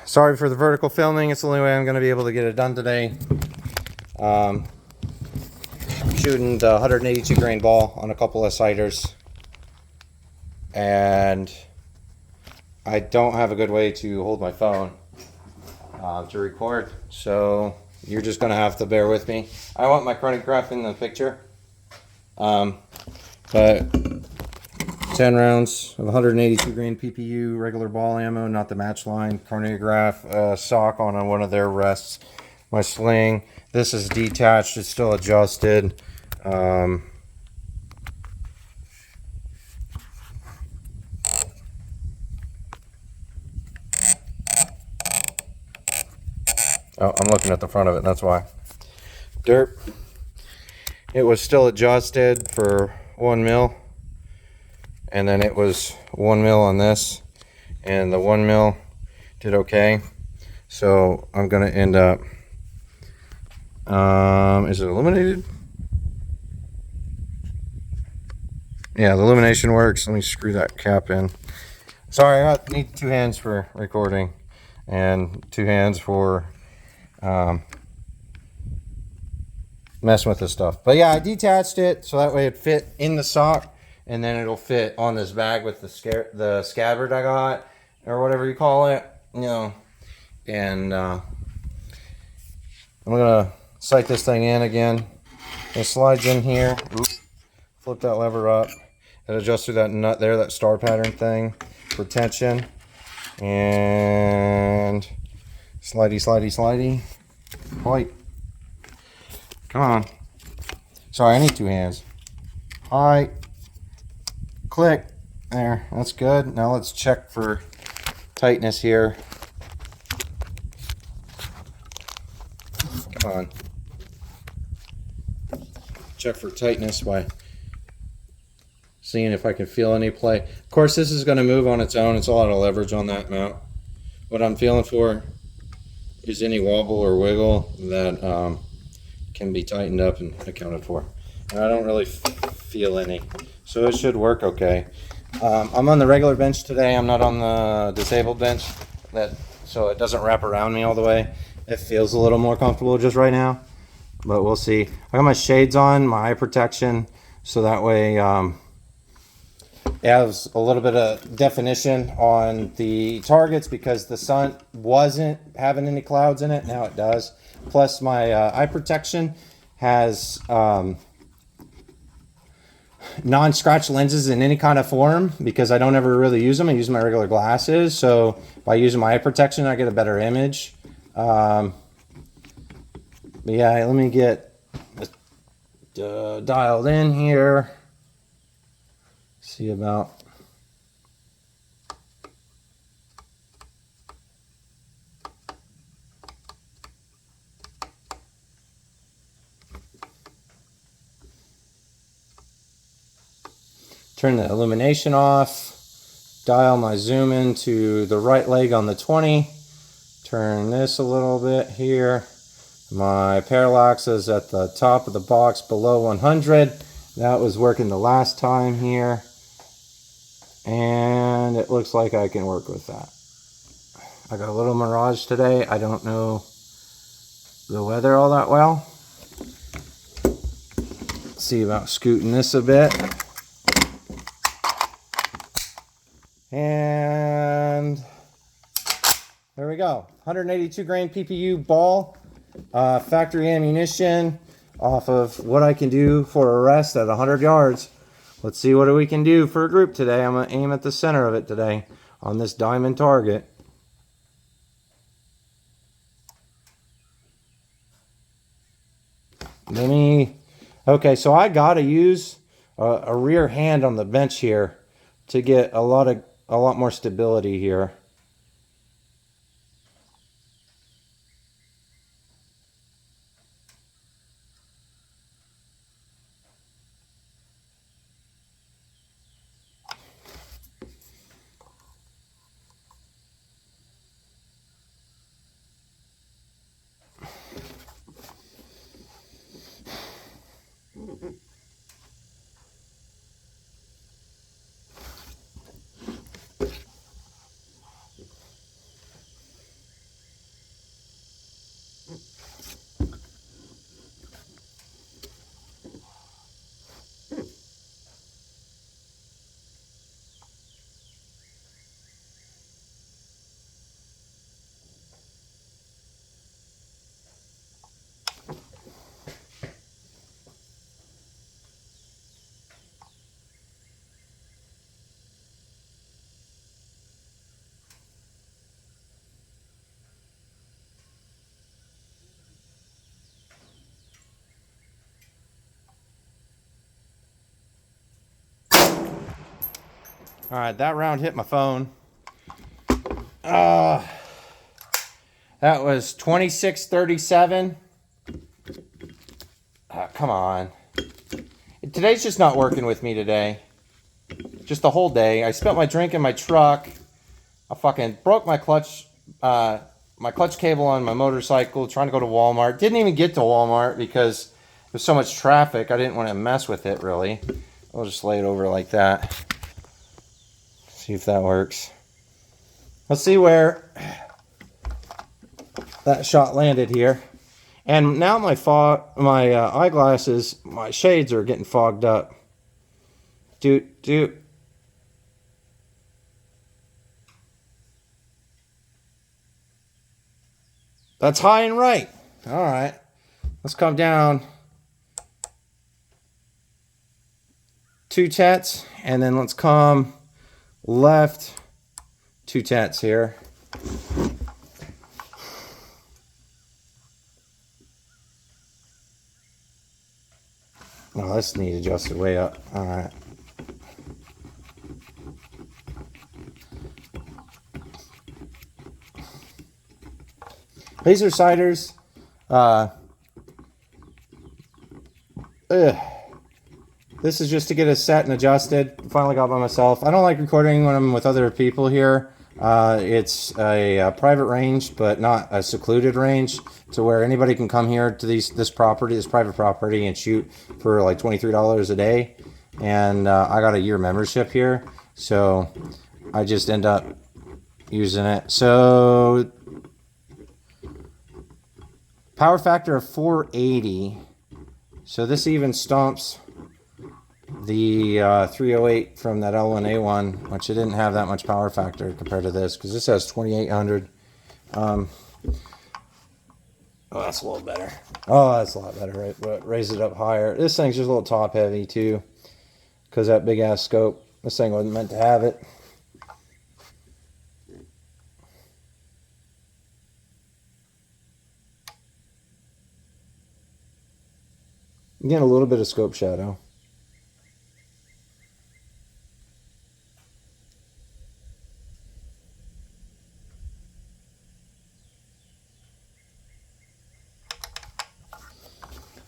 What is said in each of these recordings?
Sorry for the vertical filming. It's the only way I'm going to be able to get it done today. Shooting the 182 grain ball on a couple of sighters, and I don't have a good way to hold my phone to record, so you're just going to have to bear with me. I want my chronograph in the picture, but 10 rounds of 182 grain PPU regular ball ammo, not the match line, chronograph, sock on one of their rests, my sling. This is detached, it's still adjusted. Oh, I'm looking at the front of it, that's why. Derp. It was still adjusted for 1 mil, and then it was 1 mil on this, and the 1 mil did okay. So I'm gonna end up, is it illuminated? Yeah, the illumination works. Let me screw that cap in. Sorry, I need 2 hands for recording and 2 hands for messing with this stuff. But yeah, I detached it so that way it fit in the sock, and then it'll fit on this bag with the scabbard I got, or whatever you call it, you know. And I'm gonna sight this thing in again. It slides in here. Oops. Flip that lever up. It adjusts through that nut there, that star pattern thing for tension. And slidey, slidey, slidey. White. Come on. Sorry, I need 2 hands. Alright. Click. There. That's good. Now let's check for tightness here. Come on. Check for tightness by seeing if I can feel any play. Of course, this is going to move on its own. It's a lot of leverage on that mount. What I'm feeling for is any wobble or wiggle that can be tightened up and accounted for. And I don't really feel any, so it should work okay. I'm on the regular bench today. I'm not on the disabled bench, so it doesn't wrap around me all the way. It feels a little more comfortable just right now, but we'll see. I got my shades on, my eye protection, so that way it has a little bit of definition on the targets, because the sun wasn't having any clouds in it. Now it does. Plus my eye protection has non-scratch lenses in any kind of form, because I don't ever really use them. I use my regular glasses, so by using my eye protection I get a better image. But yeah, let me get dialed in here. See about turn the illumination off, dial my zoom in to the right leg on the 20, turn this a little bit here. My parallax is at the top of the box below 100. That was working the last time here, and it looks like I can work with that. I got a little mirage today. I don't know the weather all that well. See about scooting this a bit. And there we go. 182 grain PPU ball, factory ammunition, off of what I can do for a rest at 100 yards. Let's see what we can do for a group today. I'm going to aim at the center of it today on this diamond target. Okay, so I got to use a rear hand on the bench here to get a lot more stability here. All right, that round hit my phone. That was 2637. Come on. Today's just not working with me today. Just the whole day. I spent my drink in my truck. I fucking broke my clutch cable on my motorcycle trying to go to Walmart. Didn't even get to Walmart because there's so much traffic. I didn't want to mess with it, really. I'll just lay it over like that. See if that works. Let's see where that shot landed here. And now my eyeglasses, my shades are getting fogged up. That's high and right. All right. Let's come down 2/10, and then let's come left 2/10 here. Oh, this needs adjusted way up. All right. Laser ciders. This is just to get it set and adjusted. Finally got by myself. I don't like recording when I'm with other people here. It's a private range, but not a secluded range, to where anybody can come here to this private property, and shoot for like $23 a day. And I got a year membership here, so I just end up using it. So power factor of 480. So this even stomps the 308 from that L1A1, which it didn't have that much power factor compared to this, because this has 2800. Oh, that's a little better. Oh, that's a lot better, right? But raise it up higher. This thing's just a little top heavy too, because that big ass scope. This thing wasn't meant to have it. I'm getting a little bit of scope shadow.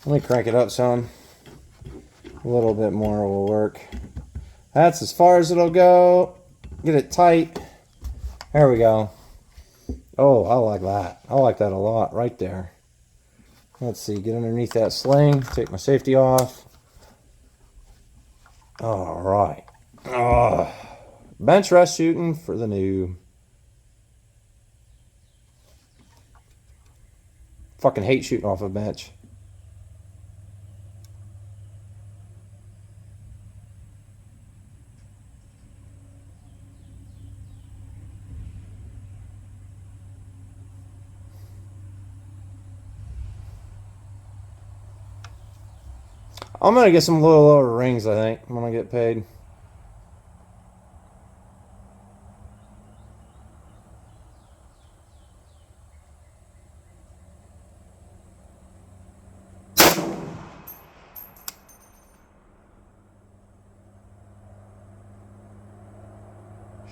Let me crank it up some. A little bit more will work. That's as far as it'll go. Get it tight. There we go. Oh, I like that. I like that a lot right there. Let's see, get underneath that sling, take my safety off. All right. Oh, bench rest shooting for the noob. Fucking hate shooting off a bench. I'm gonna get some little lower rings, I think. I'm gonna get paid.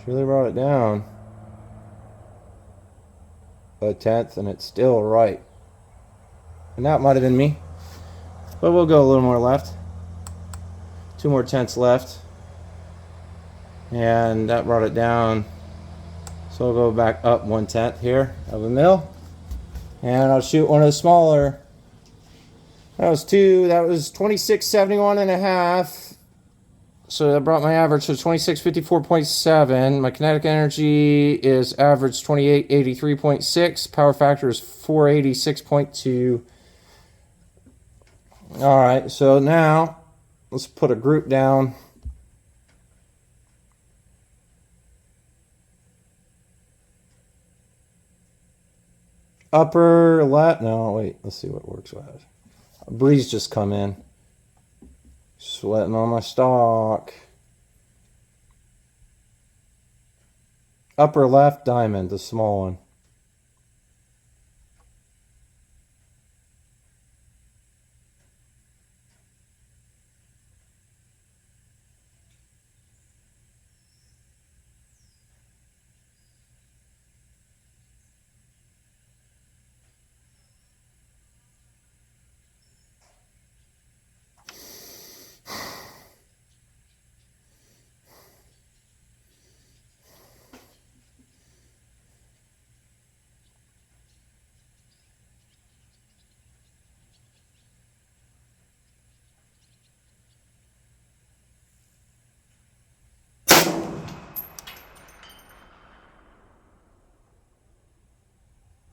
Surely brought it down a tenth, and it's still right. And that might have been me. But we'll go a little more left. 2 more tenths left. And that brought it down. So I'll go back up 1/10 here of a mil. And I'll shoot one of the smaller. That was 2671 and a half. So that brought my average to 2654.7. My kinetic energy is average 2883.6. Power factor is 486.2. All right, so now let's put a group down. Upper left. No, wait. Let's see what works with. A breeze just come in. Sweating on my stock. Upper left diamond, the small one.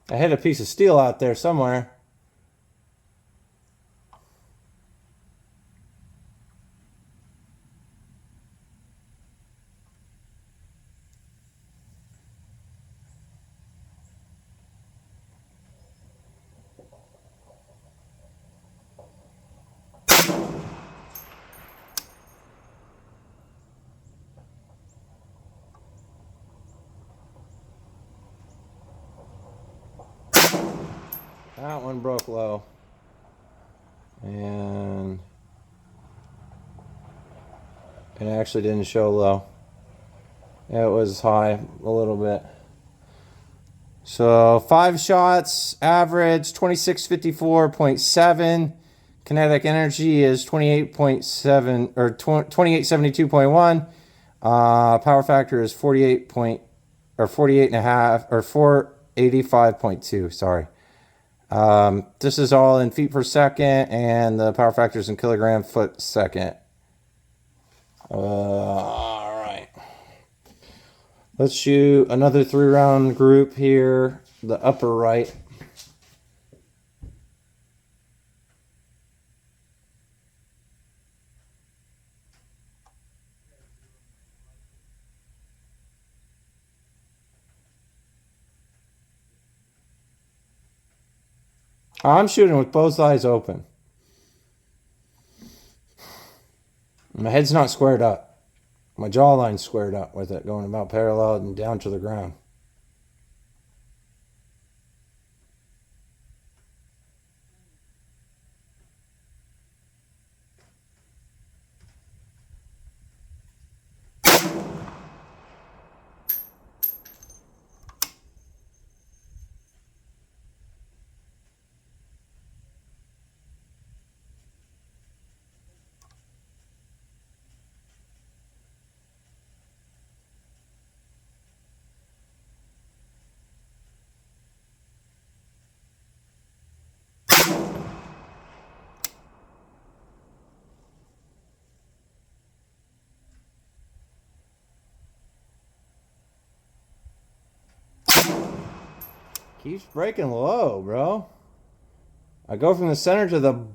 I hit a piece of steel out there somewhere. That one broke low. And it actually didn't show low. It was high a little bit. So 5 shots, average 2654.7. Kinetic energy is 28.7 or 2872.1. Power factor is 48 or 48 and a half or 485.2. Sorry. This is all in feet per second, and the power factor is in kilogram foot second. All right. Let's shoot another 3-round group here. The upper right. I'm shooting with both eyes open. My head's not squared up. My jawline's squared up with it, going about parallel and down to the ground. Keeps breaking low, bro. I go from the center to the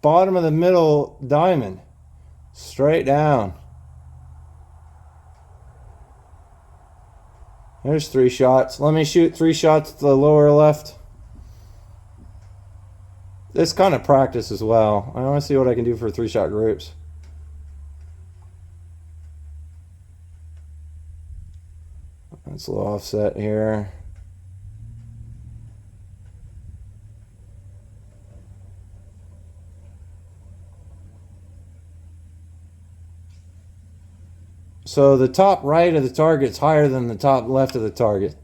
bottom of the middle diamond. Straight down. There's 3 shots. Let me shoot 3 shots to the lower left. This kind of practice as well. I want to see what I can do for 3-shot groups. That's a little offset here. So the top right of the target is higher than the top left of the target.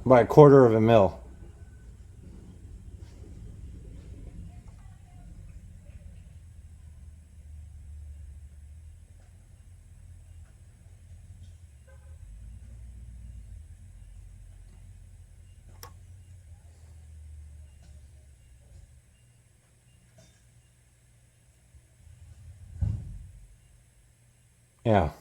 By 1/4 of a mil. Yeah.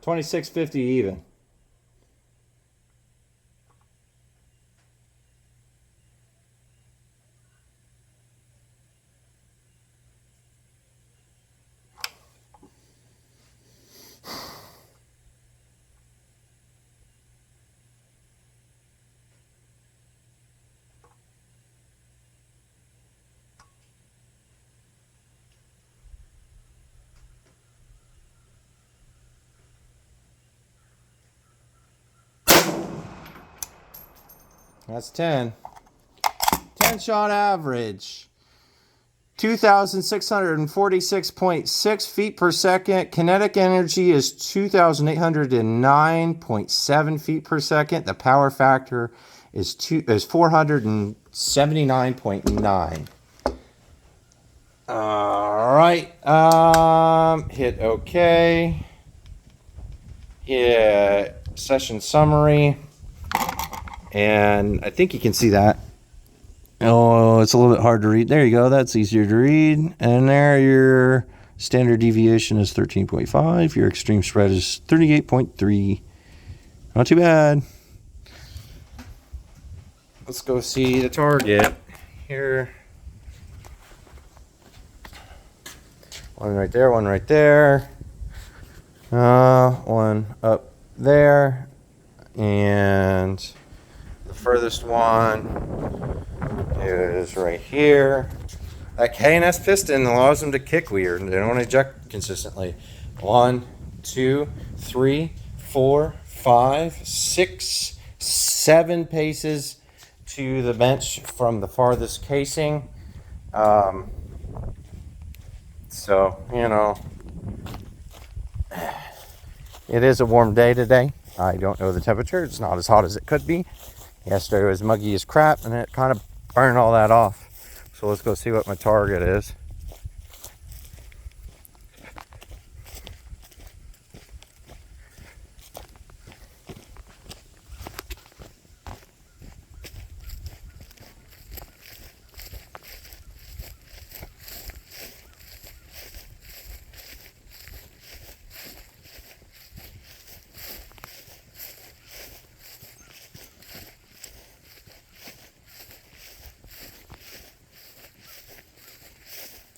$26.50 even. That's 10. 10 shot average. 2,646.6 feet per second. Kinetic energy is 2,809.7 feet per second. The power factor is 479.9. All right. right. Hit OK. Hit session summary. And I think you can see that. Oh, it's a little bit hard to read. There you go. That's easier to read. And there your standard deviation is 13.5. Your extreme spread is 38.3. Not too bad. Let's go see the target here. One right there, one right there. One up there. And the furthest one is right here. That K&S piston allows them to kick weird. They don't eject consistently. 1, 2, 3, 4, 5, 6, 7 paces to the bench from the farthest casing. So, you know, it is a warm day today. I don't know the temperature. It's not as hot as it could be. Yesterday was muggy as crap, and it kind of burned all that off. So let's go see what my target is.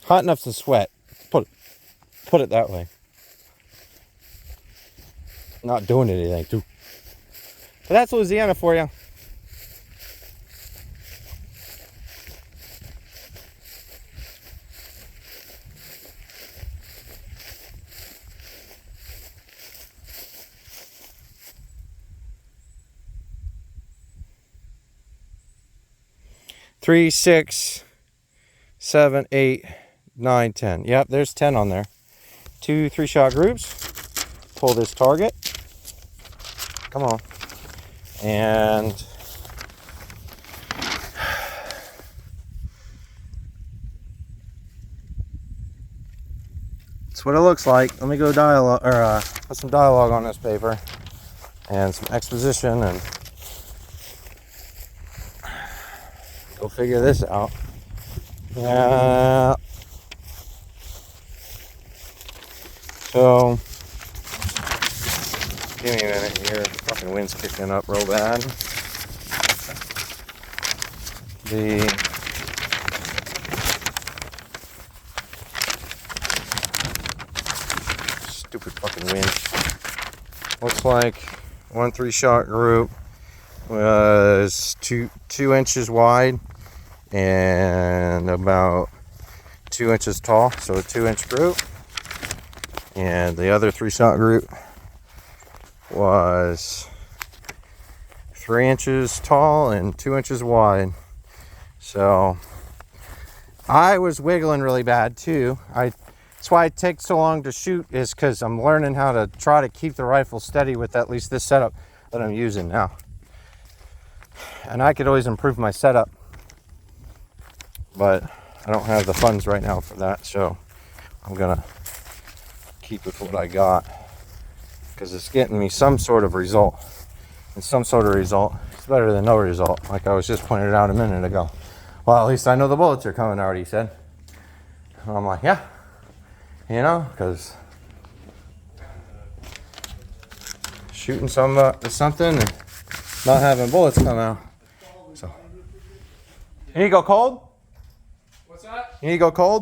Hot enough to sweat. Put it that way. Not doing anything too. But that's Louisiana for you. Three, 6, 7, 8, 9, 10. Yep, there's 10 on there. 2 3-shot groups. Pull this target. Come on. And that's what it looks like. Let me go dialogue or put some dialogue on this paper and some exposition and go figure this out. Yeah. So, give me a minute here. Fucking wind's kicking up real bad. The stupid fucking wind. Looks like one 3-shot group was two inches wide and about 2 inches tall. So a 2-inch group. And the other 3-shot group was 3 inches tall and 2 inches wide. So I was wiggling really bad too. That's why it takes so long to shoot, is because I'm learning how to try to keep the rifle steady with at least this setup that I'm using now. And I could always improve my setup, but I don't have the funds right now for that, so I'm gonna keep with what I got because it's getting me some sort of result, and some sort of result is better than no result, like I was just pointed out a minute ago. Well, at least I know the bullets are coming already, said. And I'm like, yeah, you know, because shooting something and not having bullets come out. So you need to go cold? What's that? You need to go cold?